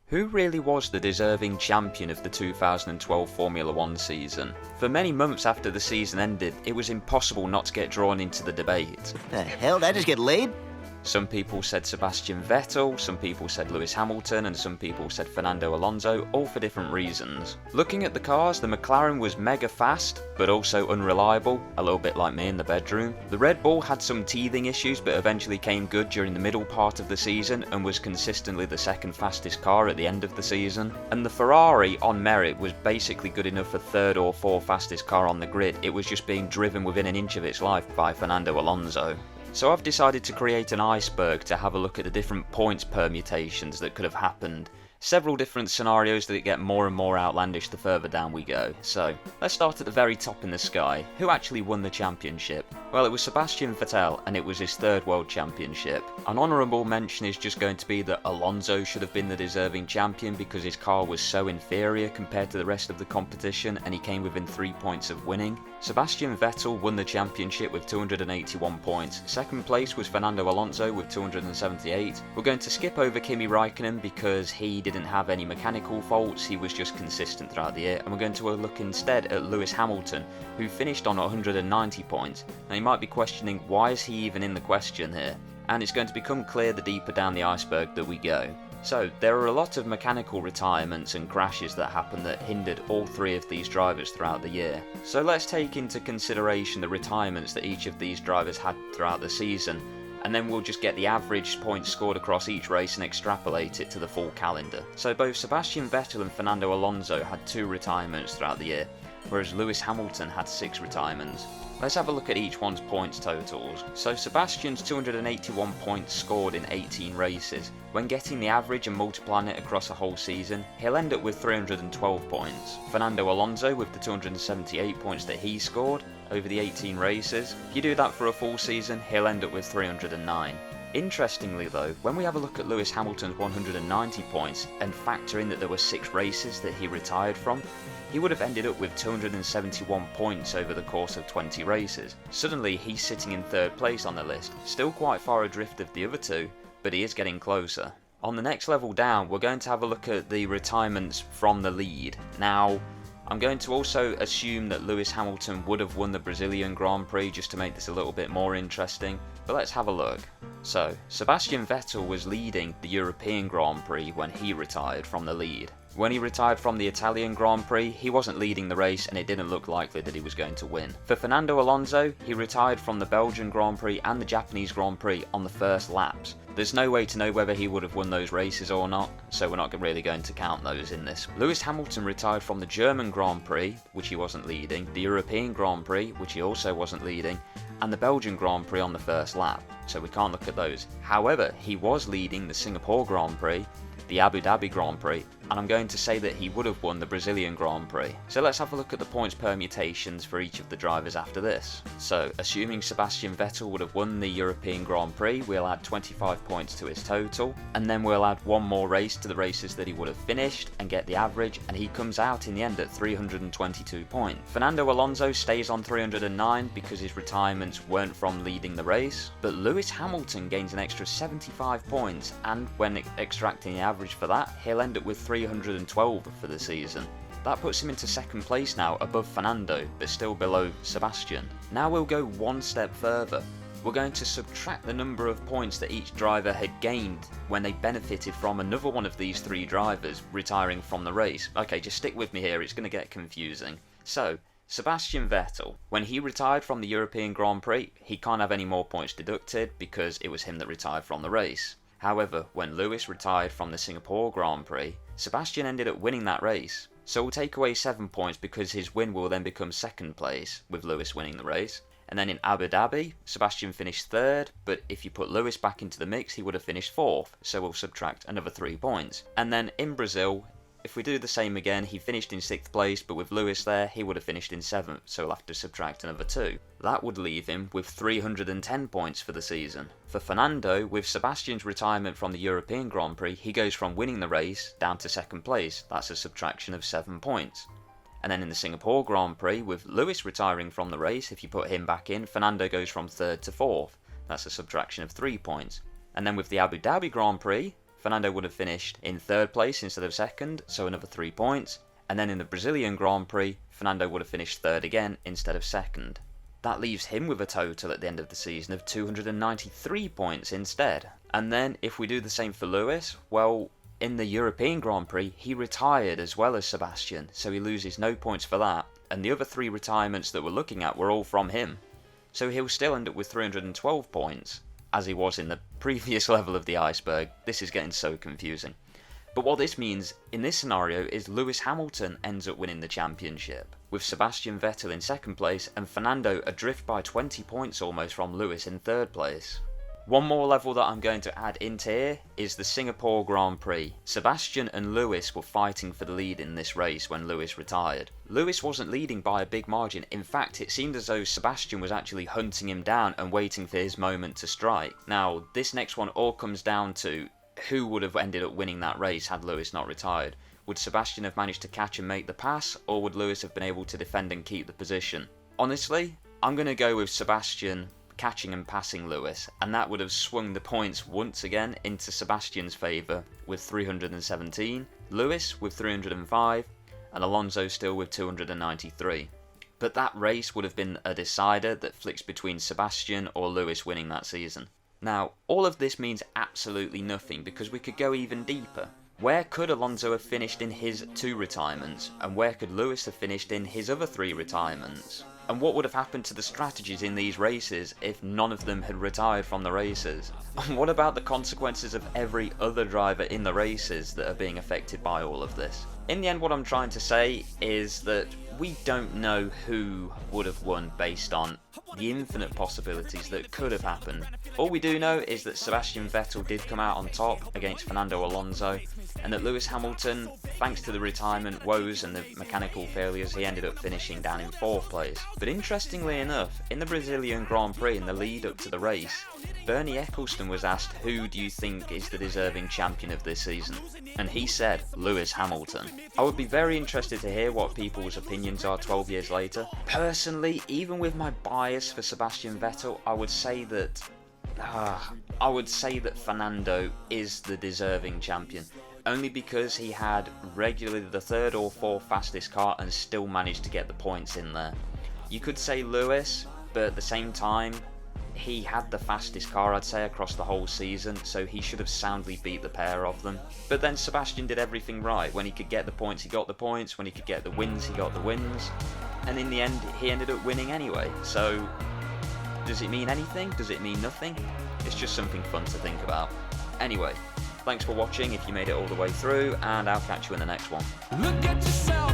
Who really was the deserving champion of the 2012 Formula 1 season? For many months after the season ended, it was impossible not to get drawn into the debate. The hell, did I just get laid? Some people said Sebastian Vettel, some people said Lewis Hamilton, and some people said Fernando Alonso, all for different reasons. Looking at the cars, the McLaren was mega fast, but also unreliable, a little bit like me in the bedroom. The Red Bull had some teething issues, but eventually came good during the middle part of the season, and was consistently the second fastest car at the end of the season. And the Ferrari, on merit, was basically good enough for third or fourth fastest car on the grid. It was just being driven within an inch of its life by Fernando Alonso. So I've decided to create an iceberg to have a look at the different points permutations that could have happened. Several different scenarios that get more and more outlandish the further down we go. So, let's start at the very top in the sky. Who actually won the championship? Well, it was Sebastian Vettel, and it was his third world championship. An honourable mention is just going to be that Alonso should have been the deserving champion because his car was so inferior compared to the rest of the competition, and he came within 3 points of winning. Sebastian Vettel won the championship with 281 points. Second place was Fernando Alonso with 278. We're going to skip over Kimi Raikkonen because he didn't have any mechanical faults, he was just consistent throughout the year, and we're going to look instead at Lewis Hamilton, who finished on 190 points. Now you might be questioning, why is he even in the question here? And it's going to become clear the deeper down the iceberg that we go. So, there are a lot of mechanical retirements and crashes that happened that hindered all three of these drivers throughout the year. So let's take into consideration the retirements that each of these drivers had throughout the season, and then we'll just get the average points scored across each race and extrapolate it to the full calendar. So both Sebastian Vettel and Fernando Alonso had 2 retirements throughout the year, whereas Lewis Hamilton had 6 retirements. Let's have a look at each one's points totals. So Sebastian's 281 points scored in 18 races. When getting the average and multiplying it across a whole season, he'll end up with 312 points. Fernando Alonso with the 278 points that he scored over the 18 races. If you do that for a full season, he'll end up with 309. Interestingly though, when we have a look at Lewis Hamilton's 190 points and factor in that there were 6 races that he retired from, he would have ended up with 271 points over the course of 20 races. Suddenly he's sitting in 3rd place on the list, still quite far adrift of the other 2, but he is getting closer. On the next level down, we're going to have a look at the retirements from the lead. Now, I'm going to also assume that Lewis Hamilton would have won the Brazilian Grand Prix just to make this a little bit more interesting, but let's have a look. So, Sebastian Vettel was leading the European Grand Prix when he retired from the lead. When he retired from the Italian Grand Prix, he wasn't leading the race and it didn't look likely that he was going to win. For Fernando Alonso, he retired from the Belgian Grand Prix and the Japanese Grand Prix on the first laps. There's no way to know whether he would have won those races or not, so we're not really going to count those in this. Lewis Hamilton retired from the German Grand Prix, which he wasn't leading, the European Grand Prix, which he also wasn't leading, and the Belgian Grand Prix on the first lap, so we can't look at those. However, he was leading the Singapore Grand Prix, the Abu Dhabi Grand Prix, and I'm going to say that he would have won the Brazilian Grand Prix. So let's have a look at the points permutations for each of the drivers after this. So, assuming Sebastian Vettel would have won the European Grand Prix, we'll add 25 points to his total, and then we'll add one more race to the races that he would have finished and get the average, and he comes out in the end at 322 points. Fernando Alonso stays on 309 because his retirements weren't from leading the race, but Lewis Hamilton gains an extra 75 points, and when extracting the average for that, he'll end up with 312 for the season. That puts him into 2nd place now, above Fernando, but still below Sebastian. Now we'll go one step further. We're going to subtract the number of points that each driver had gained when they benefited from another one of these 3 drivers retiring from the race. Okay, just stick with me here, it's going to get confusing. So, Sebastian Vettel, when he retired from the European Grand Prix, he can't have any more points deducted because it was him that retired from the race. However, when Lewis retired from the Singapore Grand Prix, Sebastian ended up winning that race. So we'll take away 7 points because his win will then become 2nd place, with Lewis winning the race. And then in Abu Dhabi, Sebastian finished 3rd, but if you put Lewis back into the mix, he would have finished 4th, so we'll subtract another 3 points. And then in Brazil, if we do the same again, he finished in 6th place, but with Lewis there, he would have finished in 7th, so we'll have to subtract another 2. That would leave him with 310 points for the season. For Fernando, with Sebastian's retirement from the European Grand Prix, he goes from winning the race down to 2nd place. That's a subtraction of 7 points. And then in the Singapore Grand Prix, with Lewis retiring from the race, if you put him back in, Fernando goes from 3rd to 4th. That's a subtraction of 3 points. And then with the Abu Dhabi Grand Prix, Fernando would have finished in 3rd place instead of 2nd, so another 3 points. And then in the Brazilian Grand Prix, Fernando would have finished 3rd again instead of 2nd. That leaves him with a total at the end of the season of 293 points instead. And then if we do the same for Lewis, well, in the European Grand Prix, he retired as well as Sebastian, so he loses no points for that. And the other 3 retirements that we're looking at were all from him. So he'll still end up with 312 points, as he was in the previous level of the iceberg. This is getting so confusing. But what this means in this scenario is Lewis Hamilton ends up winning the championship, with Sebastian Vettel in 2nd place and Fernando adrift by 20 points almost from Lewis in 3rd place. One more level that I'm going to add into here is the Singapore Grand Prix. Sebastian and Lewis were fighting for the lead in this race when Lewis retired. Lewis wasn't leading by a big margin. In fact, it seemed as though Sebastian was actually hunting him down and waiting for his moment to strike. Now, this next one all comes down to who would have ended up winning that race had Lewis not retired. Would Sebastian have managed to catch and make the pass, or would Lewis have been able to defend and keep the position? Honestly, I'm going to go with Sebastian catching and passing Lewis, and that would have swung the points once again into Sebastian's favour with 317, Lewis with 305, and Alonso still with 293. But that race would have been a decider that flicks between Sebastian or Lewis winning that season. Now, all of this means absolutely nothing because we could go even deeper. Where could Alonso have finished in his 2 retirements, and where could Lewis have finished in his other 3 retirements? And what would have happened to the strategies in these races if none of them had retired from the races? And what about the consequences of every other driver in the races that are being affected by all of this? In the end, what I'm trying to say is that we don't know who would have won based on the infinite possibilities that could have happened. All we do know is that Sebastian Vettel did come out on top against Fernando Alonso, and that Lewis Hamilton, thanks to the retirement woes and the mechanical failures, he ended up finishing down in 4th place. But interestingly enough, in the Brazilian Grand Prix in the lead up to the race, Bernie Eccleston was asked, who do you think is the deserving champion of this season? And he said, Lewis Hamilton. I would be very interested to hear what people's opinions are 12 years later. Personally, even with my bias for Sebastian Vettel, I would say that Fernando is the deserving champion. Only because he had regularly the 3rd or 4th fastest car and still managed to get the points in there. You could say Lewis, but at the same time, he had the fastest car, I'd say, across the whole season, so he should have soundly beat the pair of them. But then Sebastian did everything right. When he could get the points, he got the points. When he could get the wins, he got the wins. And in the end, he ended up winning anyway. So, does it mean anything? Does it mean nothing? It's just something fun to think about. Anyway, thanks for watching if you made it all the way through, and I'll catch you in the next one. Look at yourself,